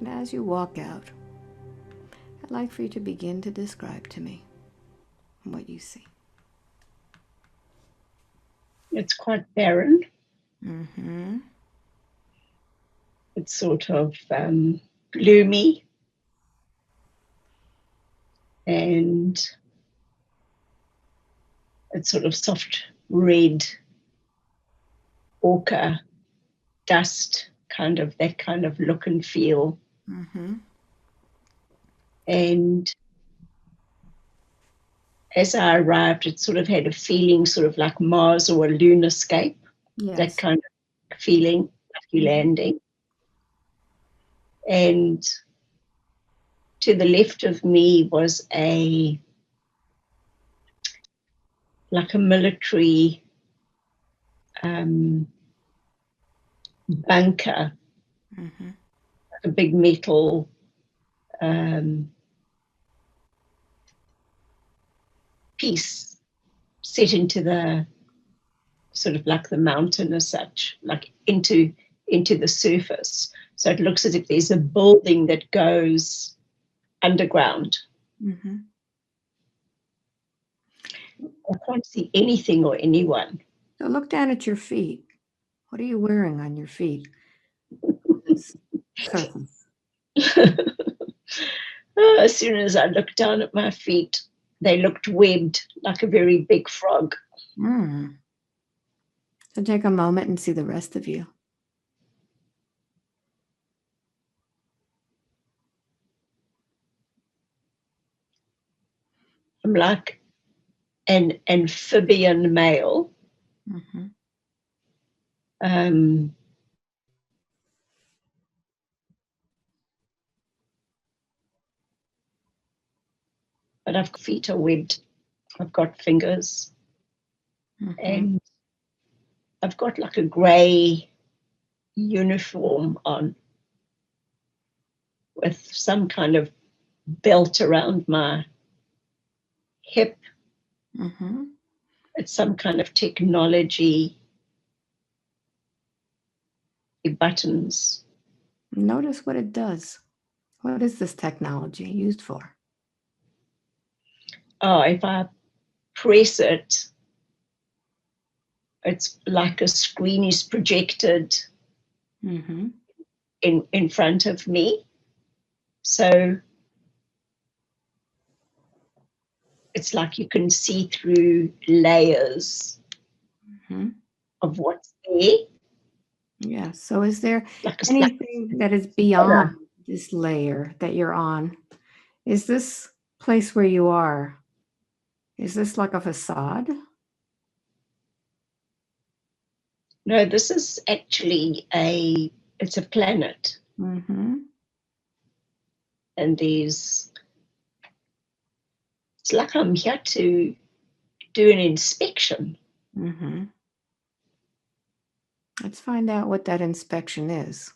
And as you walk out, I'd like for you to begin to describe to me what you see. It's quite barren. Mm-hmm. It's sort of gloomy, and it's sort of soft red ochre dust, that kind of look and feel. Mm-hmm. And as I arrived, it sort of had a feeling sort of like Mars or a lunarscape, that Yes. kind of feeling, like you're landing. And to the left of me was like a military bunker, Mm-hmm. like a big metal piece set into the sort of like the mountain as such, like into the surface. So it looks as if there's a building that goes underground. Mm-hmm. I can't see anything or anyone. So look down at your feet. What are you wearing on your feet? This surface. As soon as I looked down at my feet, they looked webbed like a very big frog. Mm. So take a moment and see the rest of you. I'm like an amphibian male. Mm-hmm. Um, but I've got feet are webbed. I've got fingers, Mm-hmm. and I've got like a grey uniform on with some kind of belt around my hip. Mm-hmm. It's some kind of technology buttons. Notice what it does. What is this technology used for? Oh, if I press it, it's like a screen is projected Mm-hmm. in front of me. So it's like you can see through layers Mm-hmm. of what's there. Yeah. So is there Like a anything that is beyond scanner. this layer that you're on? Is this place where you are, is this like a facade? No, this is actually it's a planet. Mm-hmm. And it's like I'm here to do an inspection. Mm-hmm. Let's find out what that inspection is.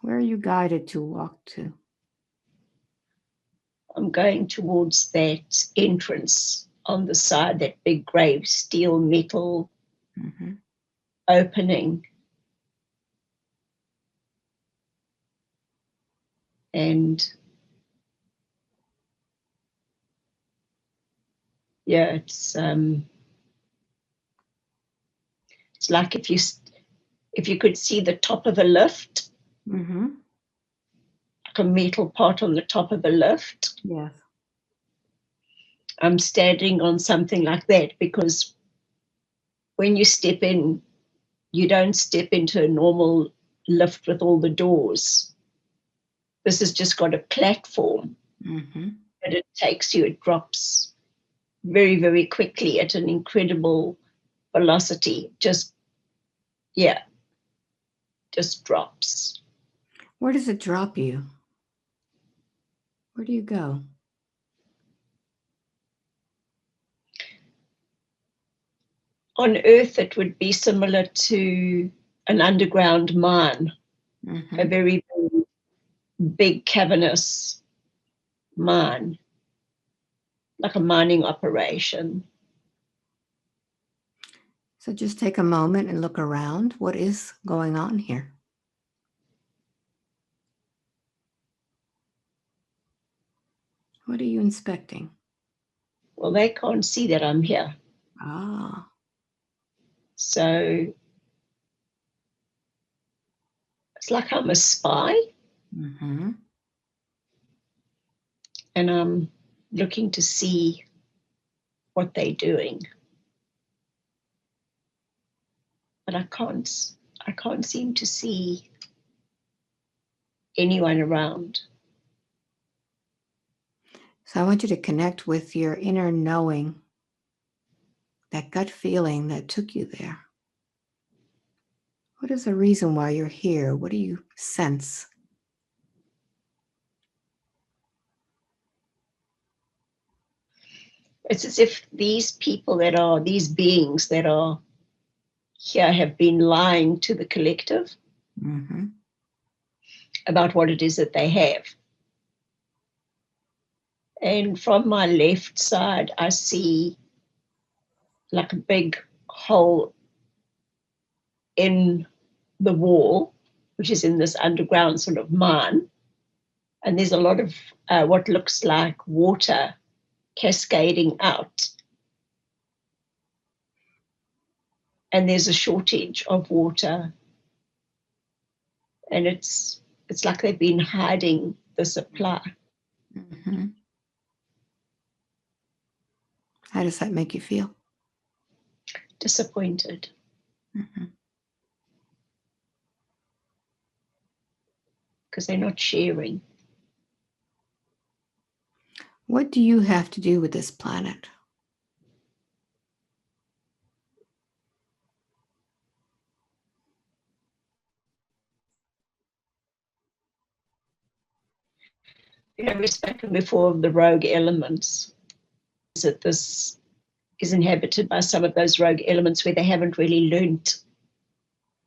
Where are you guided to walk to? I'm going towards that entrance on the side, that big grey steel metal Mm-hmm. opening. And yeah, it's like if you could see the top of a lift, Mm-hmm. like a metal part on the top of a lift. Yes. I'm standing on something like that, because when you step in, you don't step into a normal lift with all the doors. This has just got a platform, Mm-hmm. but it drops very, very quickly at an incredible velocity. Just drops. Where does it drop you? Where do you go? On Earth, it would be similar to an underground mine, a Mm-hmm. very, very big cavernous mine, like a mining operation. So just take a moment and look around. What is going on here? What are you inspecting? Well, they can't see that I'm here. Ah. So it's like I'm a spy Mm-hmm. and I'm looking to see what they're doing. But I can't seem to see anyone around. So I want you to connect with your inner knowing, that gut feeling that took you there. What is the reason why you're here? What do you sense? It's as if these beings that are here have been lying to the collective Mm-hmm. about what it is that they have. And from my left side, I see like a big hole in the wall, which is in this underground sort of mine. And there's a lot of what looks like water cascading out. And there's a shortage of water. And it's like they've been hiding the supply. Mm-hmm. How does that make you feel? Disappointed. Mm-hmm. Because they're not sharing. What do you have to do with this planet? We've spoken before of the rogue elements. Is that this is inhabited by some of those rogue elements where they haven't really learnt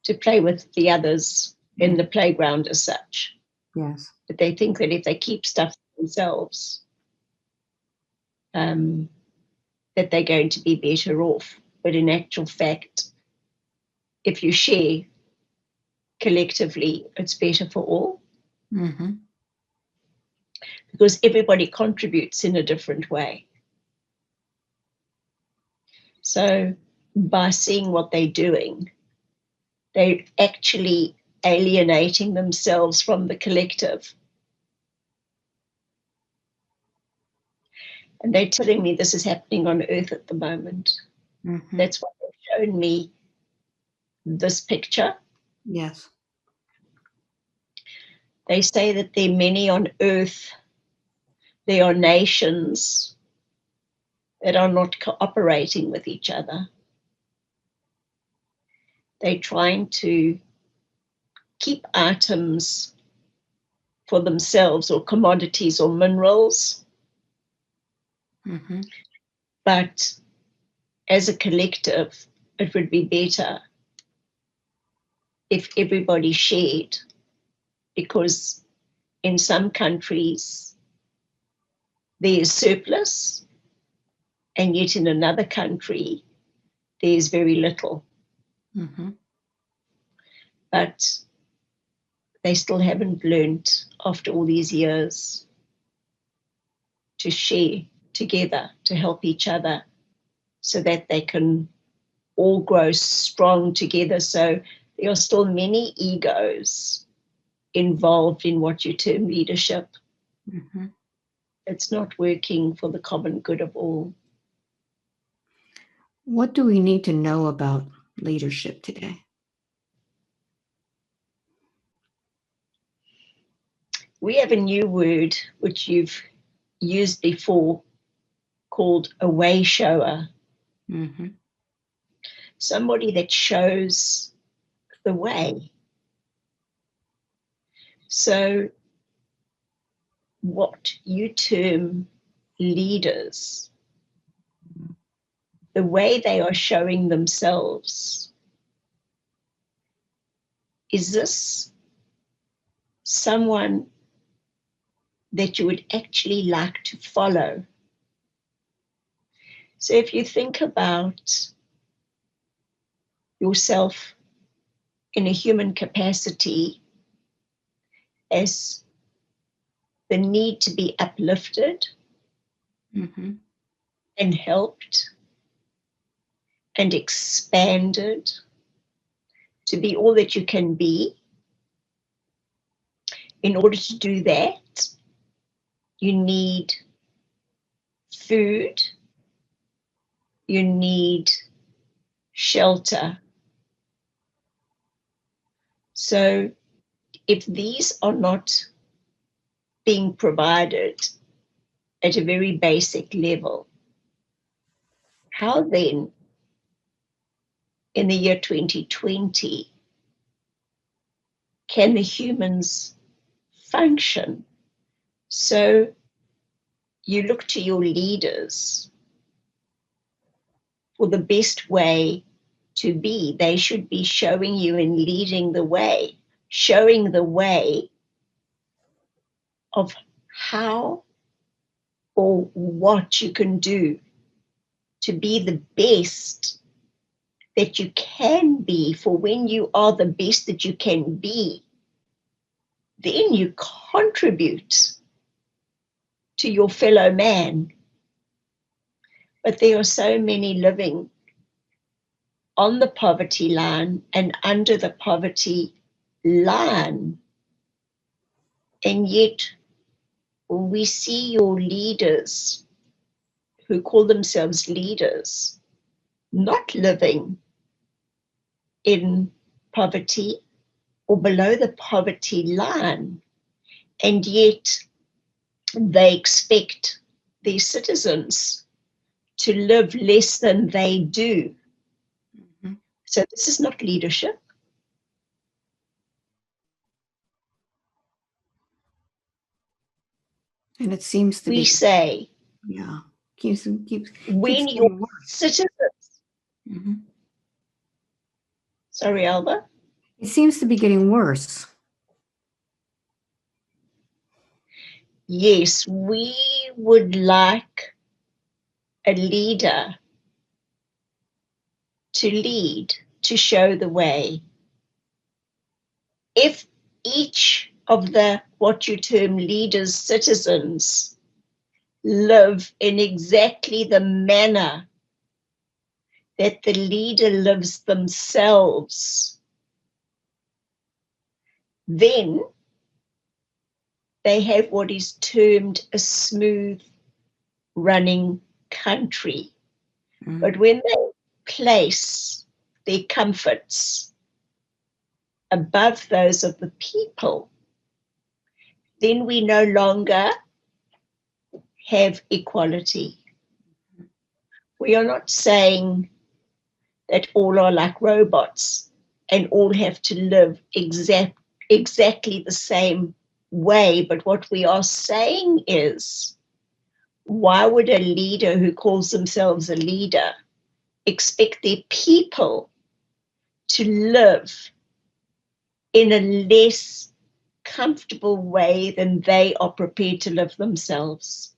to play with the others in the playground as such. Yes. But they think that if they keep stuff to themselves, that they're going to be better off. But in actual fact, if you share collectively, it's better for all. Mm-hmm. Because everybody contributes in a different way. So by seeing what they're doing, they're actually alienating themselves from the collective. And they're telling me this is happening on Earth at the moment. Mm-hmm. That's why they've shown me this picture. Yes. They say that there are many on Earth, there are nations that are not cooperating with each other. They're trying to keep items for themselves or commodities or minerals. Mm-hmm. But as a collective, it would be better if everybody shared, because in some countries there is surplus, and yet in another country there's very little. Mm-hmm. But they still haven't learned after all these years to share together, to help each other, so that they can all grow strong together. So there are still many egos involved in what you term leadership. Mm-hmm. It's not working for the common good of all. What do we need to know about leadership today? We have a new word which you've used before called a way shower. Mm-hmm. Somebody that shows the way. So what you term leaders, the way they are showing themselves, is this someone that you would actually like to follow? So if you think about yourself in a human capacity as the need to be uplifted, Mm-hmm. and helped and expanded to be all that you can be. In order to do that, you need food, you need shelter. So if these are not being provided at a very basic level, how then, in the year 2020, can the humans function? So you look to your leaders for the best way to be. They should be showing you and leading the way, showing the way of how or what you can do to be the best that you can be. For when you are the best that you can be, then you contribute to your fellow man. But there are so many living on the poverty line and under the poverty line. And yet we see your leaders who call themselves leaders not living in poverty or below the poverty line. And yet they expect their citizens to live less than they do. Mm-hmm. So this is not leadership. And it seems to We be, say, yeah, keeps when your getting worse. citizens, Mm-hmm. sorry, Alba, It seems to be getting worse. yes, we would like a leader to lead, to show the way. If each of the what you term leaders, citizens, live in exactly the manner that the leader lives themselves, then they have what is termed a smooth running country. Mm-hmm. But when they place their comforts above those of the people, then we no longer have equality. We are not saying that all are like robots and all have to live exactly the same way. But what we are saying is, why would a leader who calls themselves a leader expect their people to live in a less comfortable way than they are prepared to live themselves?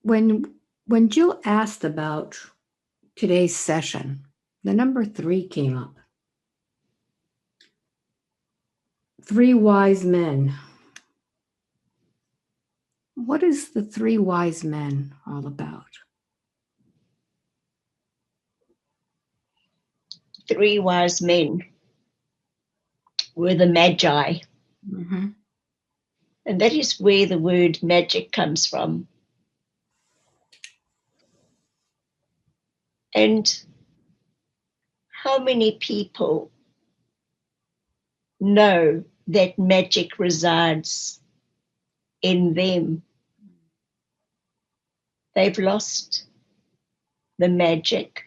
When Jill asked about today's session, the number 3 came up. 3 wise men. What is the 3 wise men all about? 3 wise men were the magi. Mm-hmm. And that is where the word magic comes from. And how many people know that magic resides in them? They've lost the magic.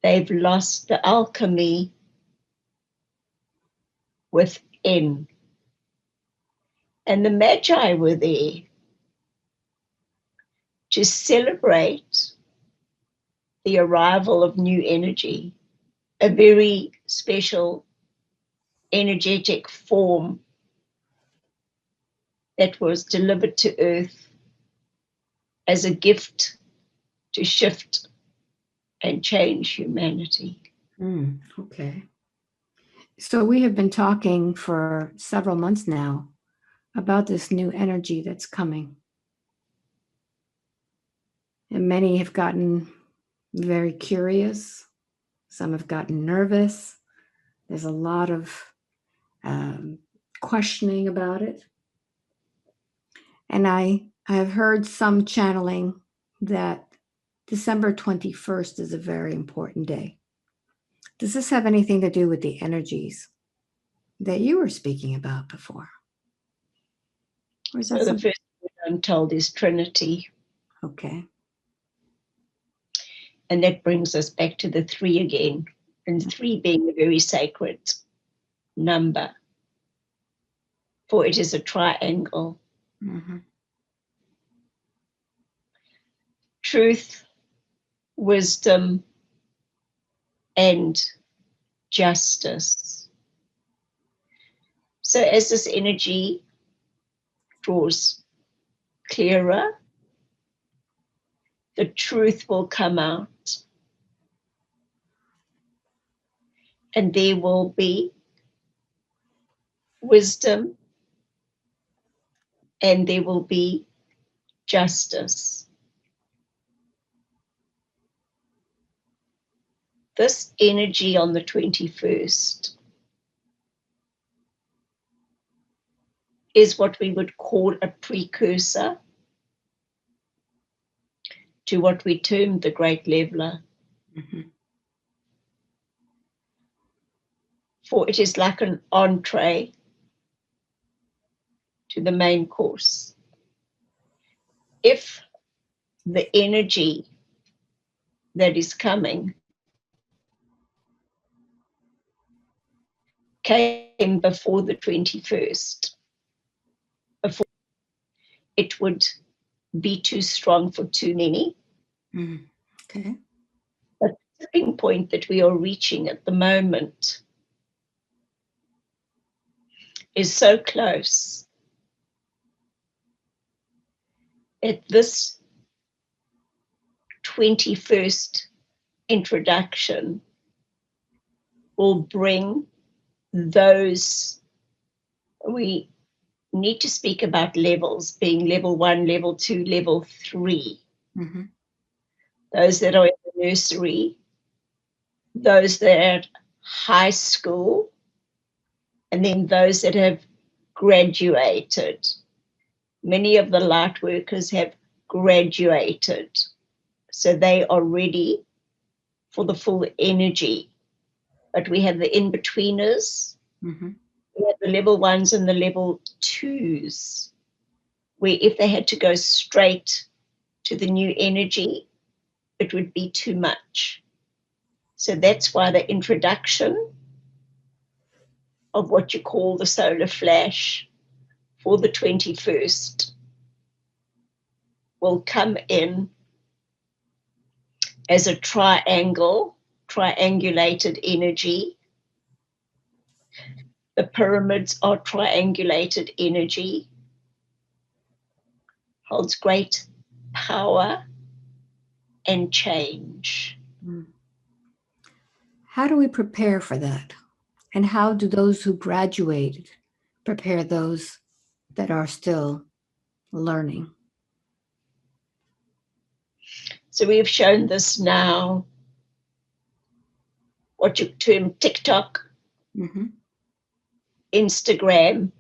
They've lost the alchemy within. And the magi were there to celebrate the arrival of new energy, a very special energetic form that was delivered to earth as a gift to shift and change humanity. Okay. So we have been talking for several months now about this new energy that's coming. And many have gotten very curious. Some have gotten nervous. There's a lot of questioning about it. And I have heard some channeling that December 21st is a very important day. Does this have anything to do with the energies that you were speaking about before? Or is So that the first word I'm told is Trinity. Okay. And that brings us back to the 3 again. And 3 being a very sacred number. For it is a triangle. Mm-hmm. Truth, wisdom, and justice. So as this energy draws clearer, the truth will come out. And there will be wisdom, and there will be justice. This energy on the 21st is what we would call a precursor to what we term the Great Leveler. Mm-hmm. For it is like an entree to the main course. If the energy that is coming came before the 21st, it would be too strong for too many. Mm-hmm. Okay. But the tipping point that we are reaching at the moment is so close. At this 21st introduction will bring those, we need to speak about levels, being level 1, level 2, level 3. Mm-hmm. Those that are in the nursery, those that are at high school, and then those that have graduated. Many of the light workers have graduated, so they are ready for the full energy. But we have the in-betweeners, Mm-hmm. we have the level 1s and the level 2s, where if they had to go straight to the new energy, it would be too much. So that's why the introduction of what you call the solar flash for the 21st will come in as a triangulated energy. The pyramids are triangulated energy, holds great power and change. How do we prepare for that? And how do those who graduated prepare those that are still learning? So we have shown this now, what you term TikTok, Mm-hmm. Instagram,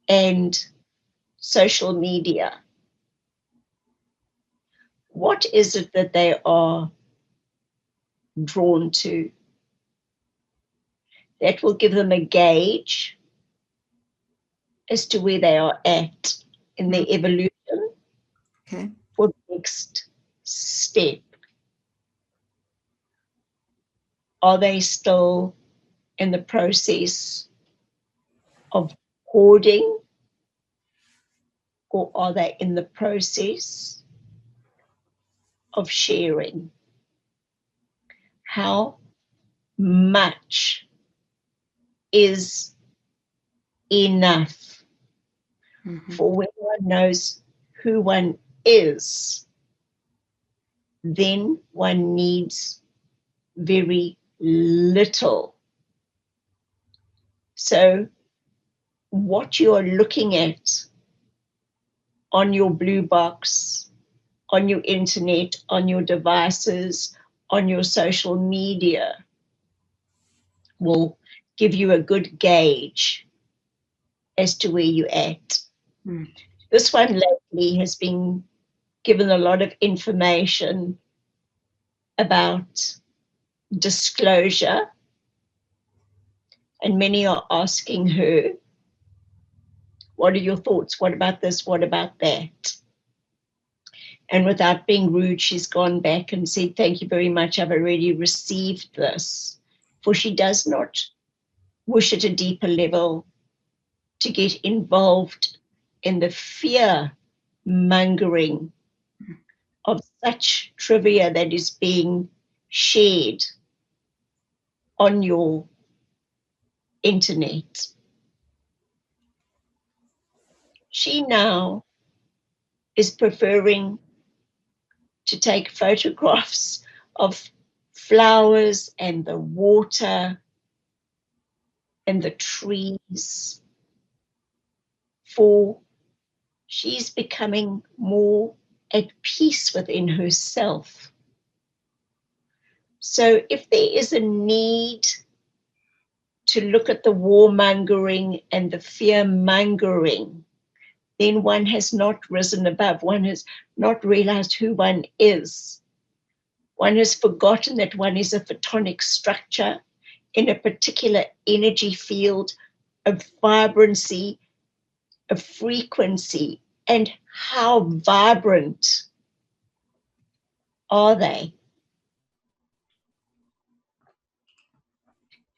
and social media. What is it that they are drawn to? That will give them a gauge as to where they are at in their evolution Okay. for the next step. Are they still in the process of hoarding, or are they in the process of sharing? How much is enough? Mm-hmm. For when one knows who one is, then one needs very little. So what you are looking at on your blue box, on your internet, on your devices, on your social media will give you a good gauge as to where you're at. This one lately has been given a lot of information about disclosure, and many are asking her, what are your thoughts? What about this? What about that? And without being rude, she's gone back and said, thank you very much. I've already received this. For she does not wish at a deeper level to get involved in the fear mongering of such trivia that is being shared on your internet. She now is preferring to take photographs of flowers and the water and the trees, for she's becoming more at peace within herself. So if there is a need to look at the warmongering and the fear mongering, then one has not risen above. One has not realized who one is. One has forgotten that one is a photonic structure in a particular energy field of vibrancy, of frequency, and how vibrant are they?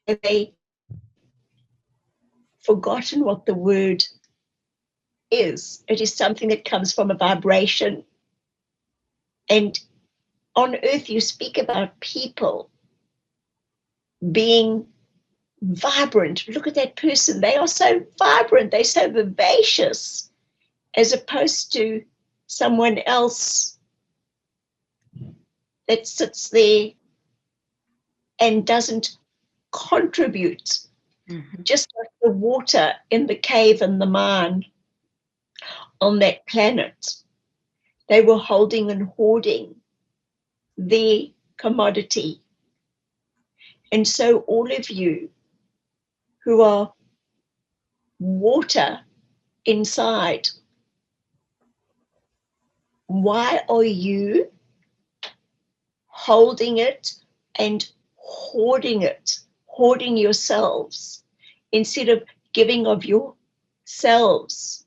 Have they forgotten what the word is? It is something that comes from a vibration. And on earth, you speak about people being vibrant. Look at that person. They are so vibrant. They're so vivacious, as opposed to someone else that sits there and doesn't contribute. Just like the water in the cave and the mine on that planet. They were holding and hoarding their commodity. And so all of you who are water inside, why are you holding it and hoarding it, hoarding yourselves, instead of giving of yourselves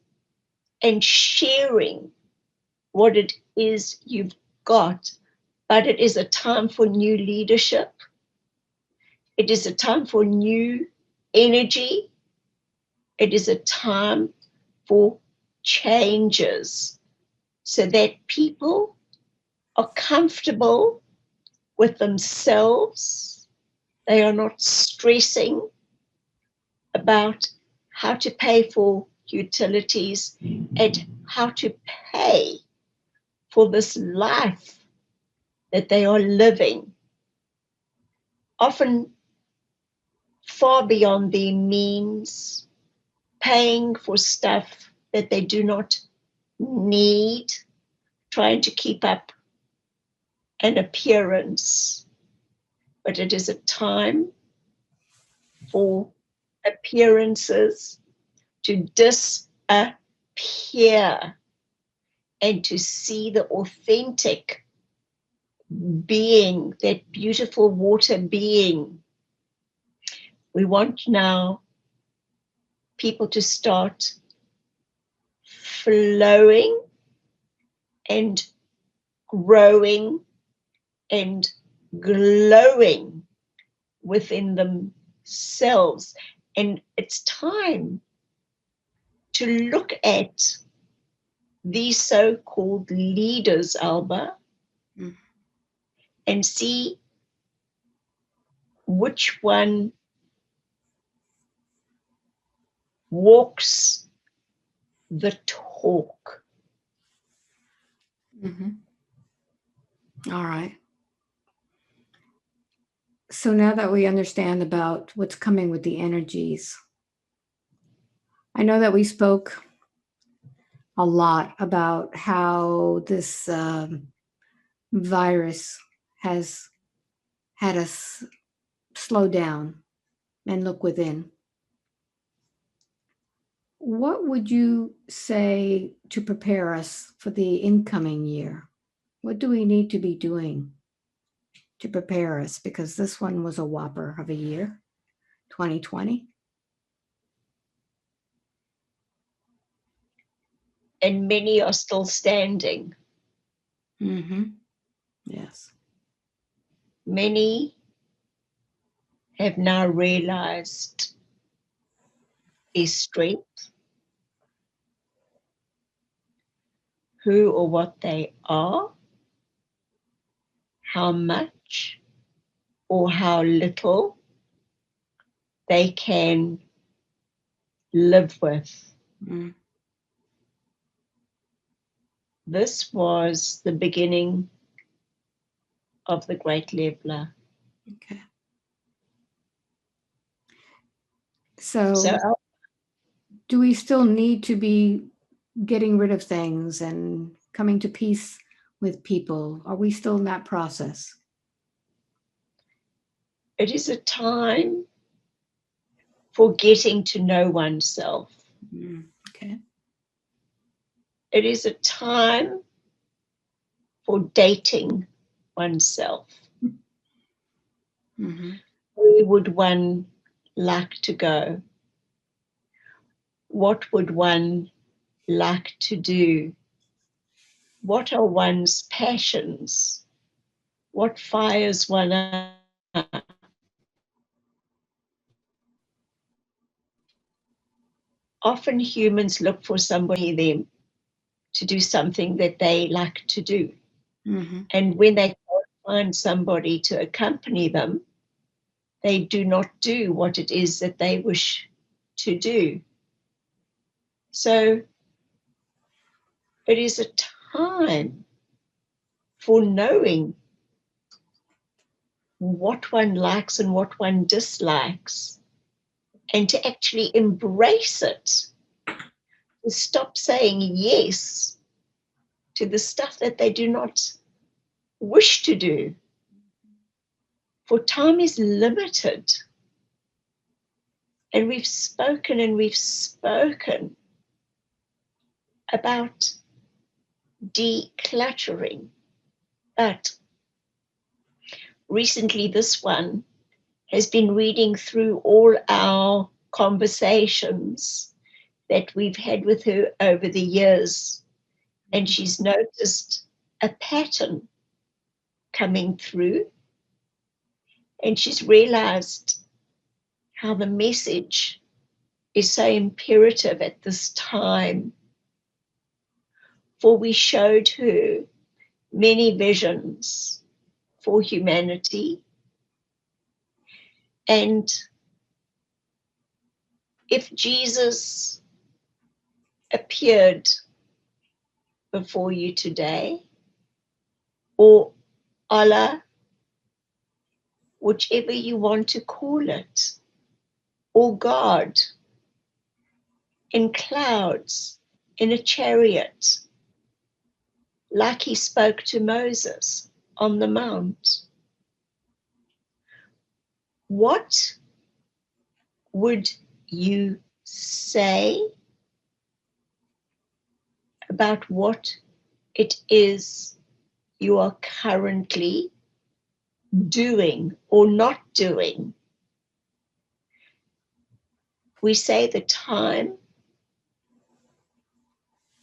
and sharing what it is you've got? But it is a time for new leadership. It is a time for new energy. It is a time for changes so that people are comfortable with themselves. They are not stressing about how to pay for utilities and how to pay for this life that they are living, often far beyond their means, paying for stuff that they do not need, trying to keep up an appearance. But it is a time for appearances to disappear and to see the authentic being, that beautiful water being. We want now people to start flowing and growing and glowing within themselves. And it's time to look at these so-called leaders, Alba, and see which one walks the talk. All right. So now that we understand about what's coming with the energies, I know that we spoke a lot about how this virus has had us slow down and look within. What would you say to prepare us for the incoming year? What do we need to be doing to prepare us? Because this one was a whopper of a year, 2020. And many are still standing. Mm-hmm. Yes. Many have now realized their strength, who or what they are, how much or how little they can live with. Mm. This was the beginning of the Great Leveler. Okay. So So, do we still need to be getting rid of things and coming to peace with people? Are we still in that process? it is a time for getting to know oneself. Mm. Okay. It is a time for dating oneself. Mm-hmm. Where would one like to go? What would one like to do? What are one's passions? What fires one up? Often humans look for somebody them to do something that they like to do. Mm-hmm. And when they can't find somebody to accompany them, they do not do what it is that they wish to do. So it is a time for knowing what one likes and what one dislikes, and to actually embrace it, to stop saying yes to the stuff that they do not wish to do. For time is limited. And we've spoken about decluttering. But recently, this one has been reading through all our conversations that we've had with her over the years, and she's noticed a pattern coming through, and she's realized how the message is so imperative at this time. For we showed her many visions for humanity. And if Jesus appeared before you today, or Allah, whichever you want to call it, or God, in clouds, in a chariot, like he spoke to Moses on the mount, what would you say about what it is you are currently doing or not doing? We say the time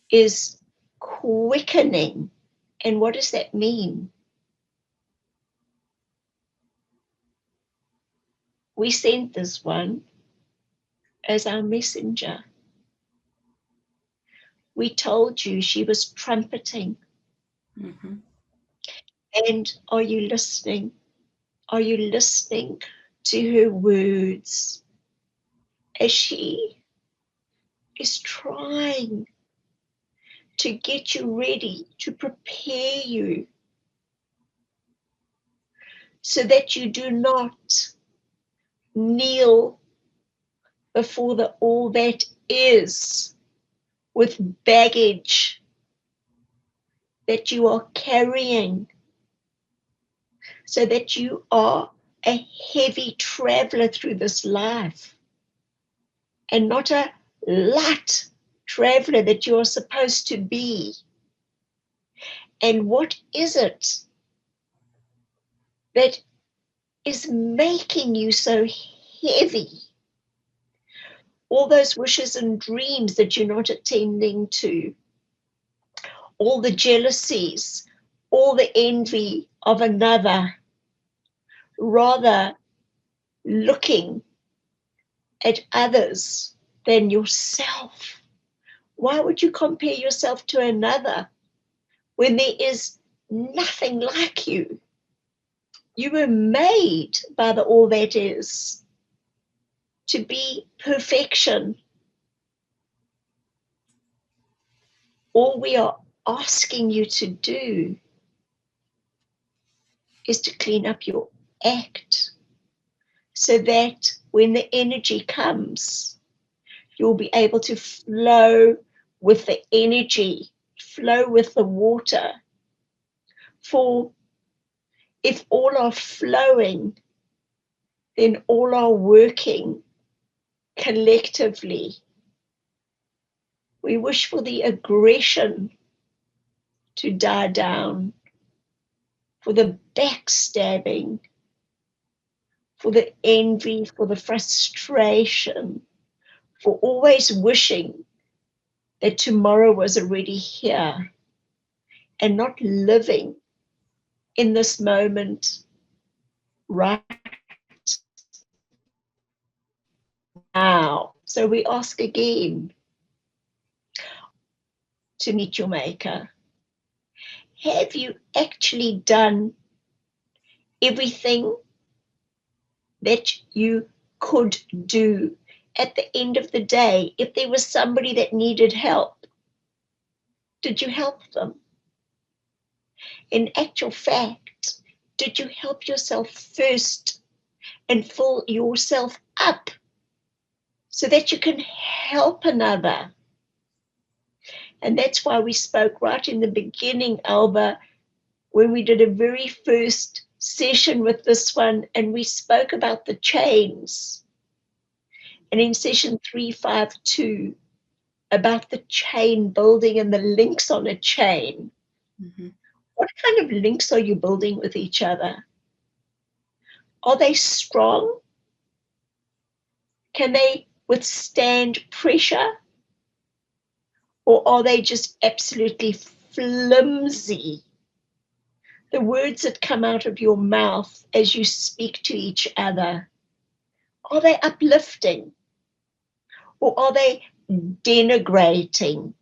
is quickening. And what does that mean? We sent this one as our messenger. We told you she was trumpeting. Mm-hmm. And are you listening? Are you listening to her words as she is trying to get you ready, to prepare you so that you do not kneel before the all that is with baggage that you are carrying, so that you are a heavy traveler through this life and not a light traveler that you are supposed to be. And what is it that is making you so heavy? All those wishes and dreams that you're not attending to, all the jealousies, all the envy of another, rather looking at others than yourself. Why would you compare yourself to another when there is nothing like you? You were made by the all that is to be perfection. All we are asking you to do is to clean up your act, so that when the energy comes, you'll be able to flow with the energy, flow with the water. For if all are flowing, then all are working collectively. We wish for the aggression to die down, for the backstabbing, for the envy, for the frustration, for always wishing that tomorrow was already here and not living in this moment right now. So we ask again to meet your maker. Have you actually done everything that you could do? At the end of the day, if there was somebody that needed help, did you help them? In actual fact, did you help yourself first and fill yourself up so that you can help another? And that's why we spoke right in the beginning, Alba, when we did a very first session with this one, and we spoke about the chains. And in session 352, about the chain building and the links on a chain. Mm-hmm. What kind of links are you building with each other? Are they strong? Can they withstand pressure? Or are they just absolutely flimsy? The words that come out of your mouth as you speak to each other, are they uplifting? Or are they denigrating?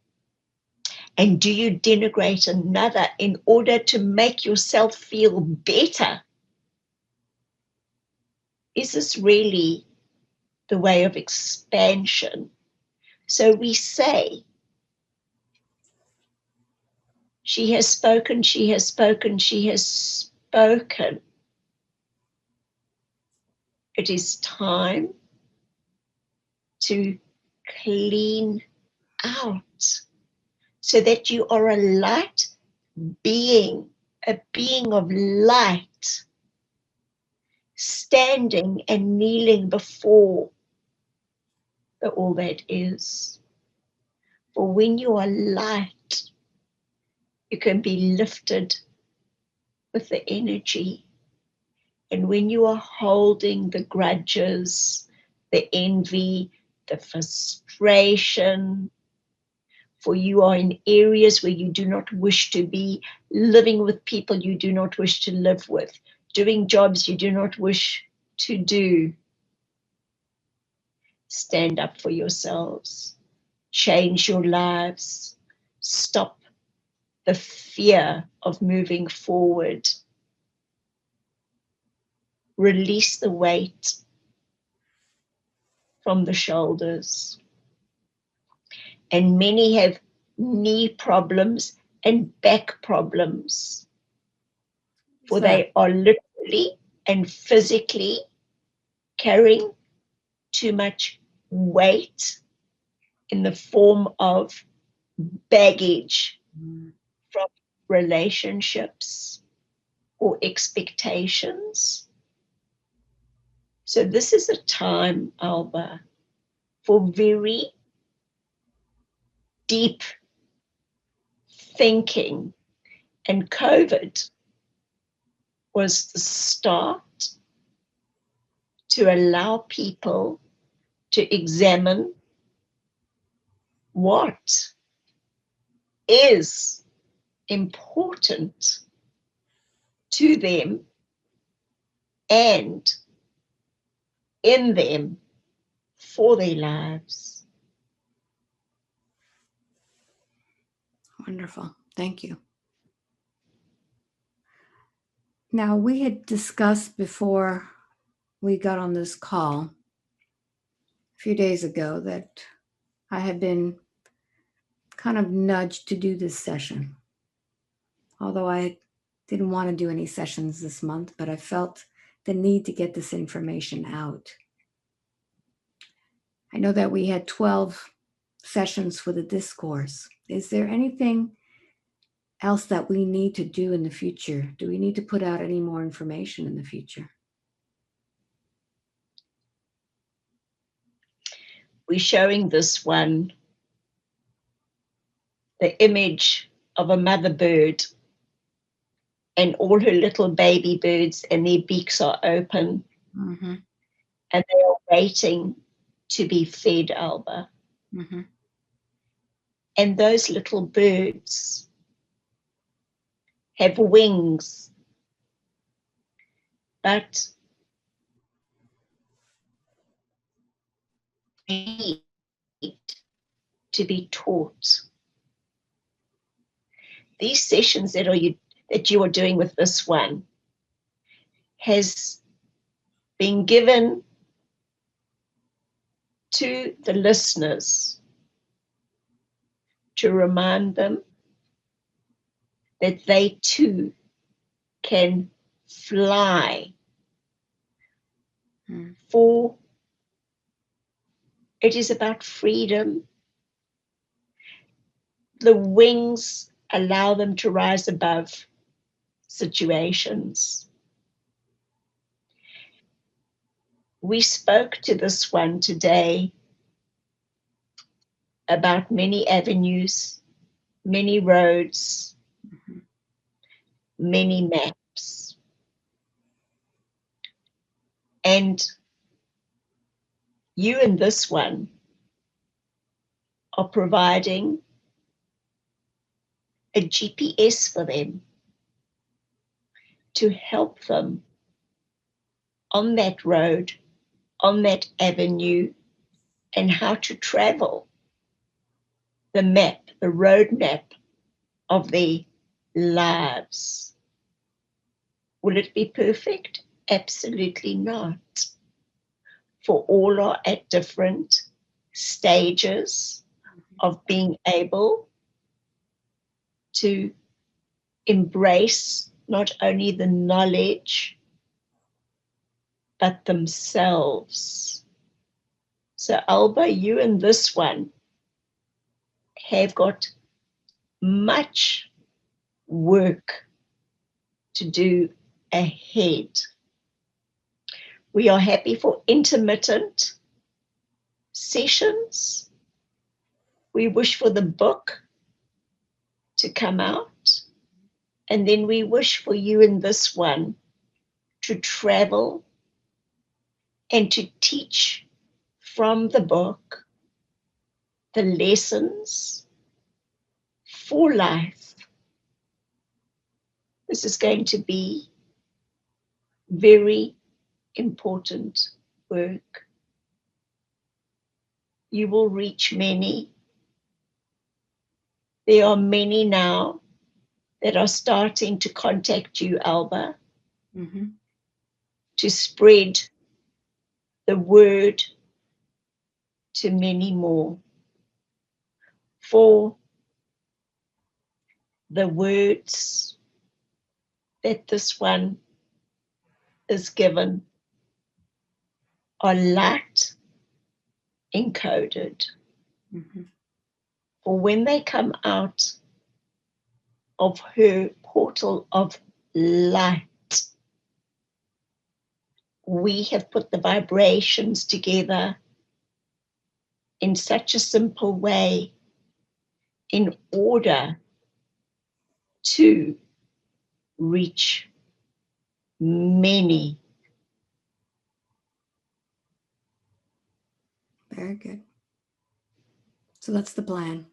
And do you denigrate another in order to make yourself feel better? Is this really the way of expansion? So we say, she has spoken, she has spoken, she has spoken. It is time to clean out so that you are a light being, a being of light, standing and kneeling before the all that is. For when you are light, you can be lifted with the energy. And when you are holding the grudges, the envy, the frustration, for you are in areas where you do not wish to be, living with people you do not wish to live with, doing jobs you do not wish to do. Stand up for yourselves, change your lives, stop the fear of moving forward, release the weight from the shoulders. And many have knee problems and back problems, for they are literally and physically carrying too much weight in the form of baggage from relationships or expectations. So this is a time, Alba, for very deep thinking, and COVID was the start to allow people to examine what is important to them and in them for their lives. Wonderful. Thank you. Now, we had discussed before we got on this call a few days ago that I had been kind of nudged to do this session. Although I didn't want to do any sessions this month, but I felt the need to get this information out. I know that we had 12 sessions for the discourse. Is there anything else that we need to do in the future? Do we need to put out any more information in the future? We're showing this one, the image of a mother bird and all her little baby birds, and their beaks are open, Mm-hmm. and they are waiting to be fed, Alba. Mm-hmm. And those little birds have wings, but need to be taught. These sessions that you are doing with this one has been given to the listeners to remind them that they too can fly. For it is about freedom. The wings allow them to rise above situations. We spoke to this one today about many avenues, many roads, many maps. And you and this one are providing a GPS for them to help them on that road, on that avenue, and how to travel the map, the road map of their lives. Will it be perfect? Absolutely not. For all are at different stages of being able to embrace not only the knowledge, but themselves. So Alba, you and this one have got much work to do ahead. We are happy for intermittent sessions. We wish for the book to come out, and then we wish for you in this one to travel and to teach from the book the lessons for life. This is going to be very important work. You will reach many. There are many now that are starting to contact you, Alba, to spread the word to many more. For the words that this one, is given are light encoded. Mm-hmm. For when they come out of her portal of light, we have put the vibrations together in such a simple way in order to reach many. Very good. So that's the plan.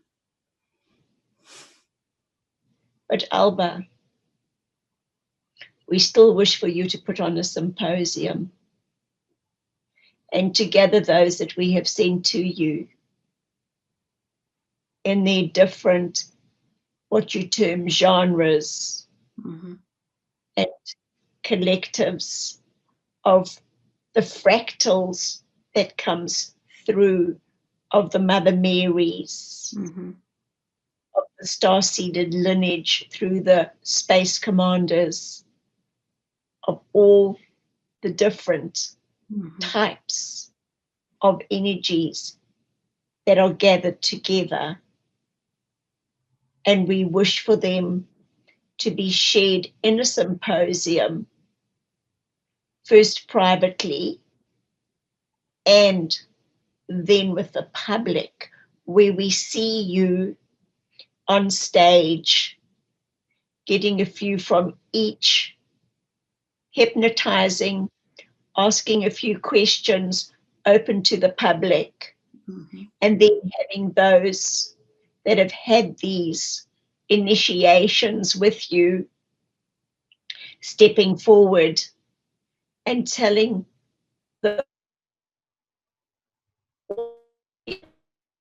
But Alba, we still wish for you to put on a symposium and to gather those that we have sent to you in their different, what you term genres Mm-hmm. and collectives of the fractals that comes through of the Mother Marys, Mm-hmm. of the star-seeded lineage through the space commanders, of all the different Mm-hmm. types of energies that are gathered together. And we wish for them to be shared in a symposium, first privately and then with the public, where we see you on stage, getting a few from each, hypnotizing, asking a few questions open to the public, Mm-hmm. and then having those that have had these initiations with you stepping forward and telling the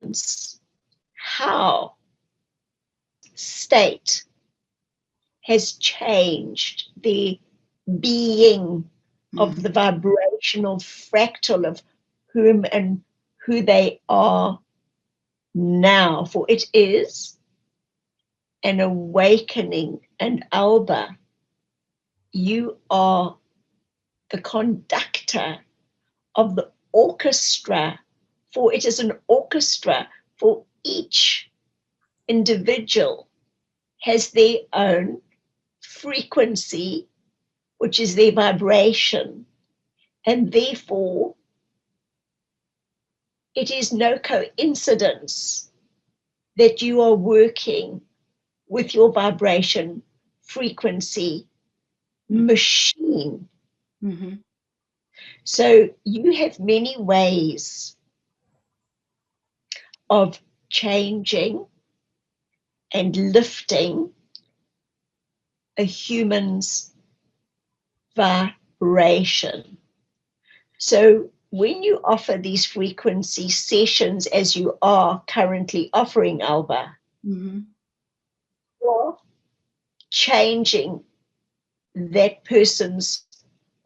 audience how state has changed the being of the vibrational fractal of whom and who they are now. For it is an awakening. And Alba, you are the conductor of the orchestra, for it is an orchestra, for each individual has their own frequency, which is their vibration, and therefore it is no coincidence that you are working with your vibration frequency machine. Mm-hmm. So you have many ways of changing and lifting a human's vibration. So when you offer these frequency sessions, as you are currently offering, Alba, Mm-hmm. you're changing that person's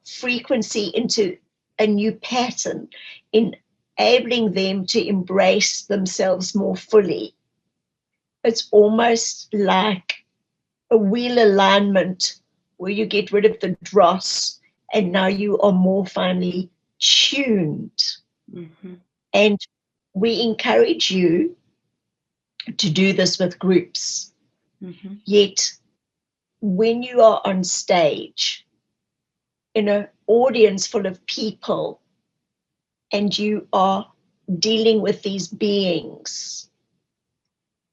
frequency into a new pattern, enabling them to embrace themselves more fully. It's almost like a wheel alignment where you get rid of the dross and now you are more finely tuned. Mm-hmm. And we encourage you to do this with groups. Mm-hmm. Yet when you are on stage in an audience full of people and you are dealing with these beings,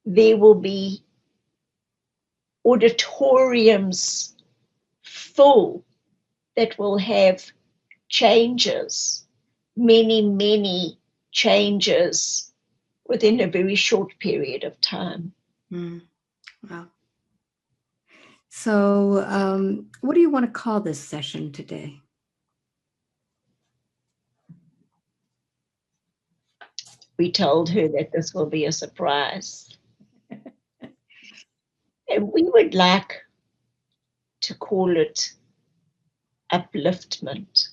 there will be auditoriums full that will have changes, many changes within a very short period of time. Mm. Wow. So, what do you want to call this session today? We told her that this will be a surprise. And we would like to call it upliftment.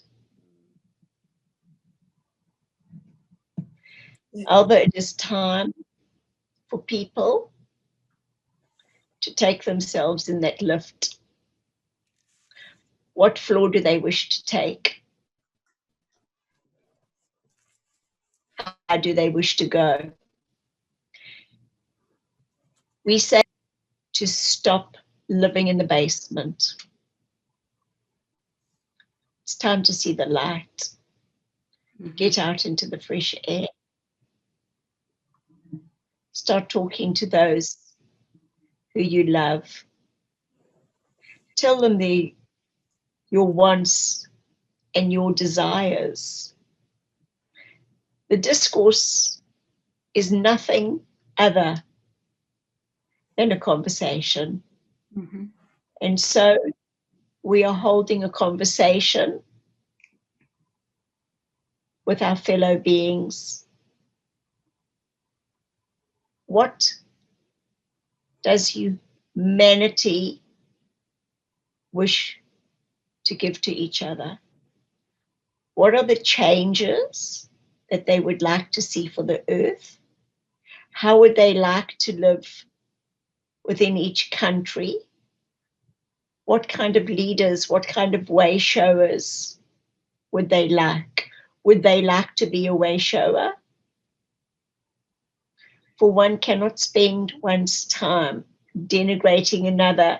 Alba, it is time for people to take themselves in that lift. What floor do they wish to take? How do they wish to go? We say to stop living in the basement. It's time to see the light. Get out into the fresh air. Start talking to those who you love. Tell them your wants and your desires. The discourse is nothing other than a conversation. Mm-hmm. And so we are holding a conversation with our fellow beings. What does humanity wish to give to each other? What are the changes that they would like to see for the earth? How would they like to live within each country? What kind of leaders, what kind of way showers would they like? Would they like to be a way shower? For one cannot spend one's time denigrating another,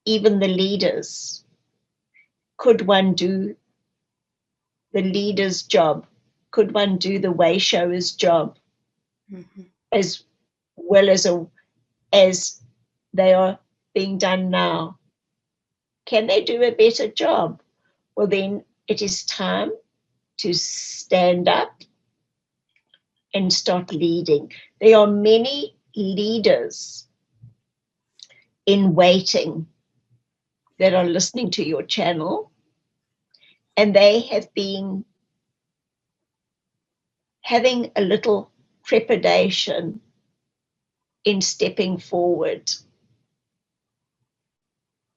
even the leaders. Could one do the leader's job? Could one do the way shower's job as well as they are being done now? Can they do a better job? Well, then it is time to stand up and start leading. There are many leaders in waiting that are listening to your channel, and they have been having a little trepidation in stepping forward.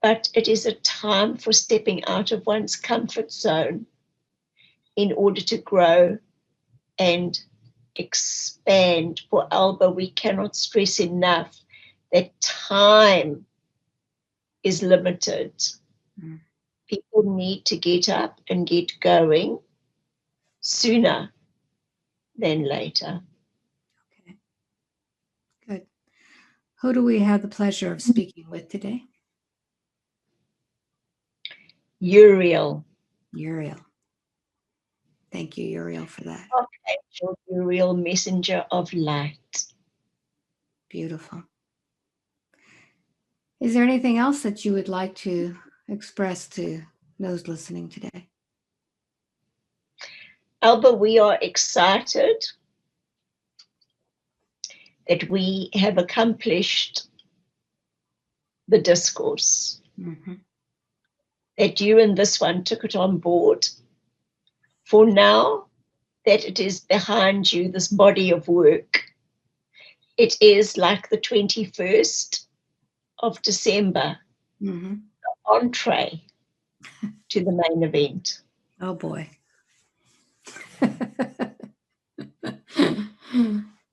But it is a time for stepping out of one's comfort zone in order to grow and expand. For Alba, we cannot stress enough that time is limited. People need to get up and get going sooner than later. Okay. Good. Who do we have the pleasure of speaking with today? Uriel. Uriel. Thank you, Uriel, for that. Archangel Uriel, messenger of light. Beautiful. Is there anything else that you would like to express to those listening today? Alba, we are excited that we have accomplished the discourse, that you and this one took it on board. For now that it is behind you, this body of work, it is like the 21st of December, the entree to the main event. Oh boy.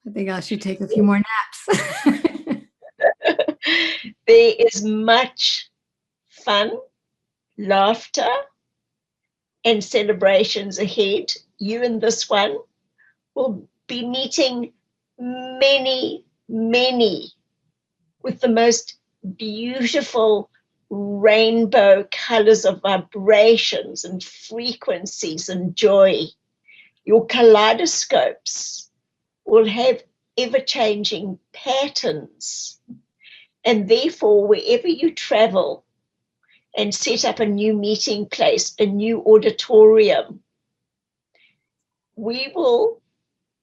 I think I should take a few more naps. There is much fun, laughter, and celebrations ahead. You and this one will be meeting many, many with the most beautiful rainbow colors of vibrations and frequencies and joy. Your kaleidoscopes will have ever-changing patterns. And therefore, wherever you travel and set up a new meeting place, a new auditorium, we will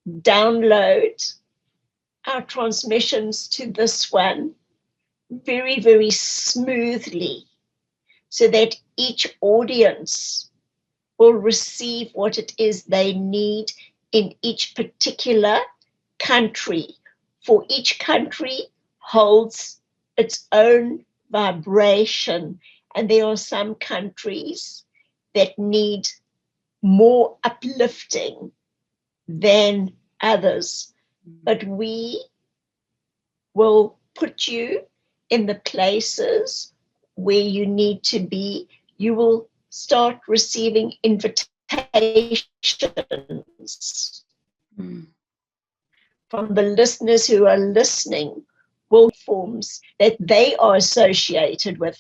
download our transmissions to this one very, very smoothly so that each audience will receive what it is they need in each particular country. For each country holds its own vibration, and there are some countries that need more uplifting than others. But we will put you in the places where you need to be you will start receiving invitations from the listeners who are listening, will forms that they are associated with,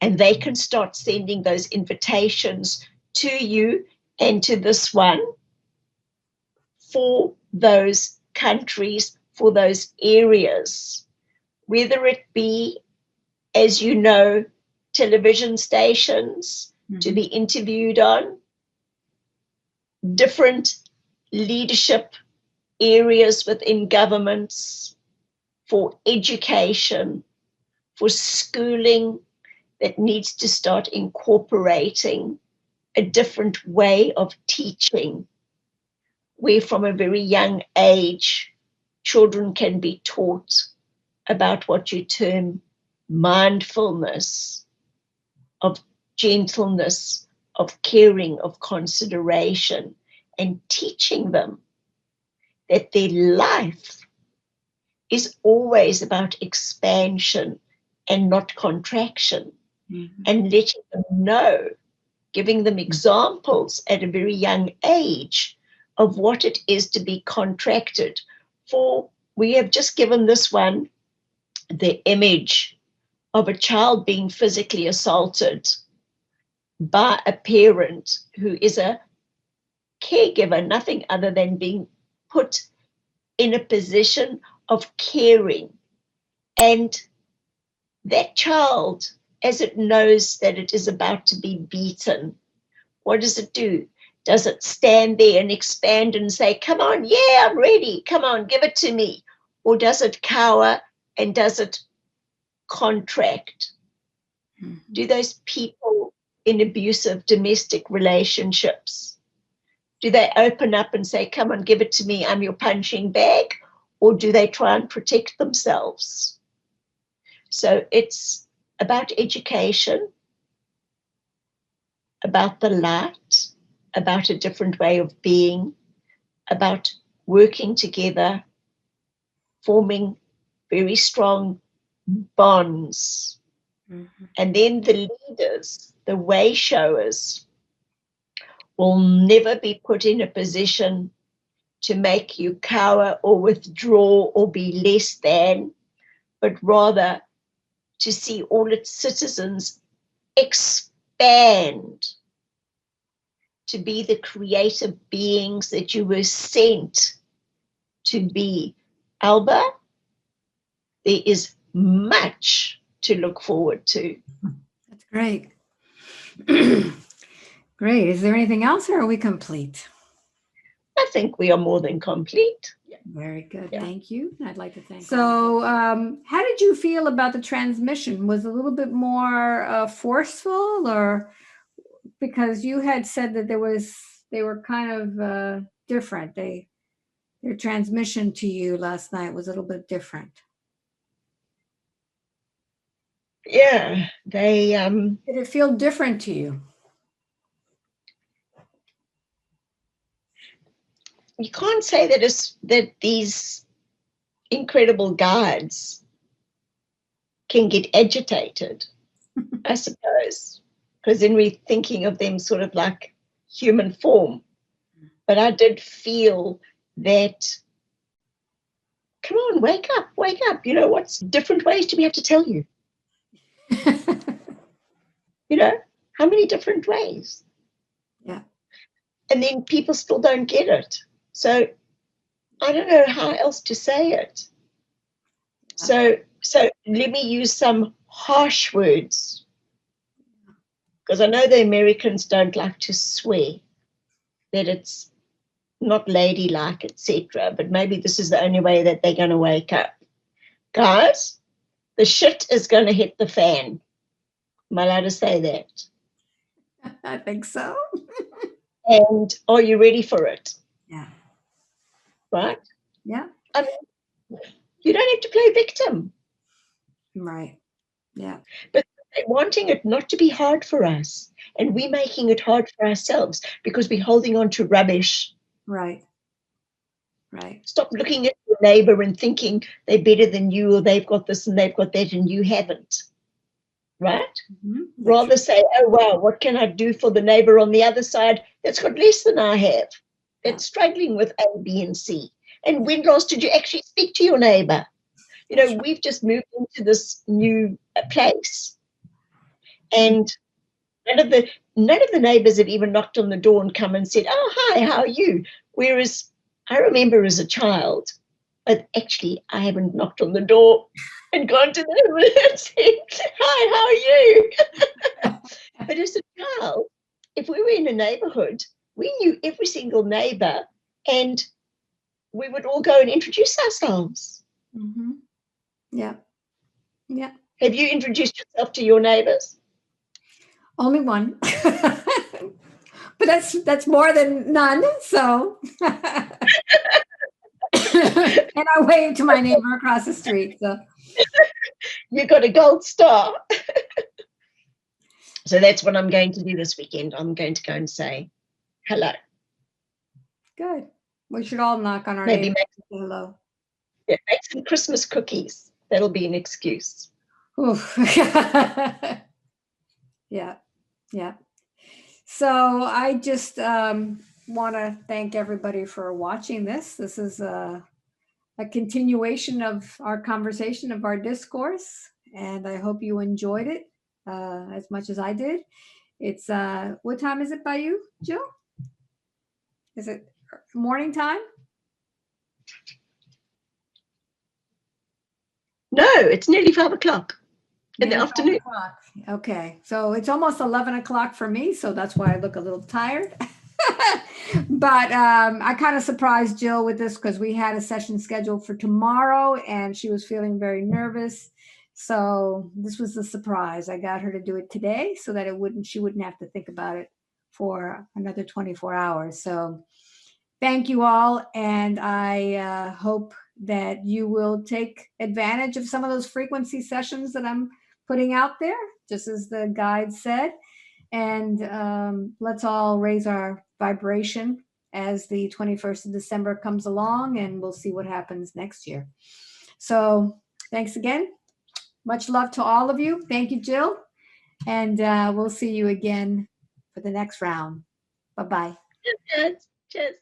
and they can start sending those invitations to you and to this one for those countries, for those areas, whether it be, as you know, television stations to be interviewed on, different leadership areas within governments, for education, for schooling that needs to start incorporating a different way of teaching, where from a very young age, children can be taught about what you term mindfulness, of gentleness, of caring, of consideration, and teaching them that their life is always about expansion and not contraction, and letting them know, giving them examples at a very young age of what it is to be contracted. For we have just given this one the image of a child being physically assaulted by a parent who is a caregiver, nothing other than being put in a position of caring. And that child, as it knows that it is about to be beaten, what does it do? Does it stand there and expand and say, come on, yeah, I'm ready, come on, give it to me? Or does it cower and does it contract? Do those people in abusive domestic relationships, do they open up and say, come on, give it to me, I'm your punching bag? Or do they try and protect themselves? So it's about education, about the light, about a different way of being, about working together, forming very strong bonds. And then the leaders, the way showers, will never be put in a position to make you cower or withdraw or be less than, but rather to see all its citizens expand to be the creative beings that you were sent to be. Alba, there is much to look forward to. That's great. Great. Is there anything else or are we complete? I think we are more than complete. Very good. Yeah. Thank you. I'd like to thank. So, how did you feel about the transmission? Was it a little bit more forceful, or because you had said that they were kind of different. Their transmission to you last night was a little bit different. Yeah, they Did it feel different to you? you can't say that these incredible guides can get agitated, I suppose, because then we're thinking of them sort of like human form. But I did feel that, come on, wake up, wake up. You know, what's different ways do we have to tell you? You know, how many different ways? Yeah. And then people still don't get it. So I don't know how else to say it. So let me use some harsh words, because I know the Americans don't like to swear, that it's not ladylike, etc. But maybe this is the only way that they're going to wake up. Guys, the shit is going to hit the fan. Am I allowed to say that? I think so. And are you ready for it? Yeah. Right? Yeah. I mean, you don't have to play victim. Right. Yeah. But they're wanting it not to be hard for us. And we're making it hard for ourselves because we're holding on to rubbish. Right. Right. Stop looking at your neighbor and thinking they're better than you, or they've got this and they've got that and you haven't. right? Mhm. Rather say, oh, wow, what can I do for the neighbor on the other side that's got less than I have, Yeah. that's struggling with A, B, and C? And when last did you actually speak to your neighbor? You know, we've just moved into this new place, and none of the neighbors had even knocked on the door and come and said, oh, hi, how are you? Whereas I remember as a child, but actually I haven't knocked on the door and gone to them and said, hi, how are you? But as a child, if we were in a neighborhood, we knew every single neighbor, and we would all go and introduce ourselves. Mm-hmm. Yeah. Yeah. Have you introduced yourself to your neighbors? Only one. But that's more than none. So and I waved to my neighbor across the street. So You got a gold star. So that's what I'm going to do this weekend. I'm going to go and say hello. good. We should all knock on our Maybe neighbors and say hello. make some Christmas cookies. That'll be an excuse. Oof. Yeah. Yeah. So I just want to thank everybody for watching this. This is a continuation of our conversation, of our discourse, and I hope you enjoyed it as much as I did. It's what time is it by you, Jill? Is it morning time? No, it's nearly 5 o'clock in the Nearly 5 afternoon. o'clock. Okay, so it's almost 11 o'clock for me, so that's why I look a little tired. But I kind of surprised Jill with this because we had a session scheduled for tomorrow and she was feeling very nervous. So this was the surprise. I got her to do it today so that she wouldn't have to think about it for another 24 hours. So thank you all. And I hope that you will take advantage of some of those frequency sessions that I'm putting out there, just as the guide said. And let's all raise our vibration as the 21st of December comes along, and we'll see what happens next year. So thanks again. Much love to all of you. Thank you, Jill. And we'll see you again for the next round. Bye-bye. Cheers. Cheers.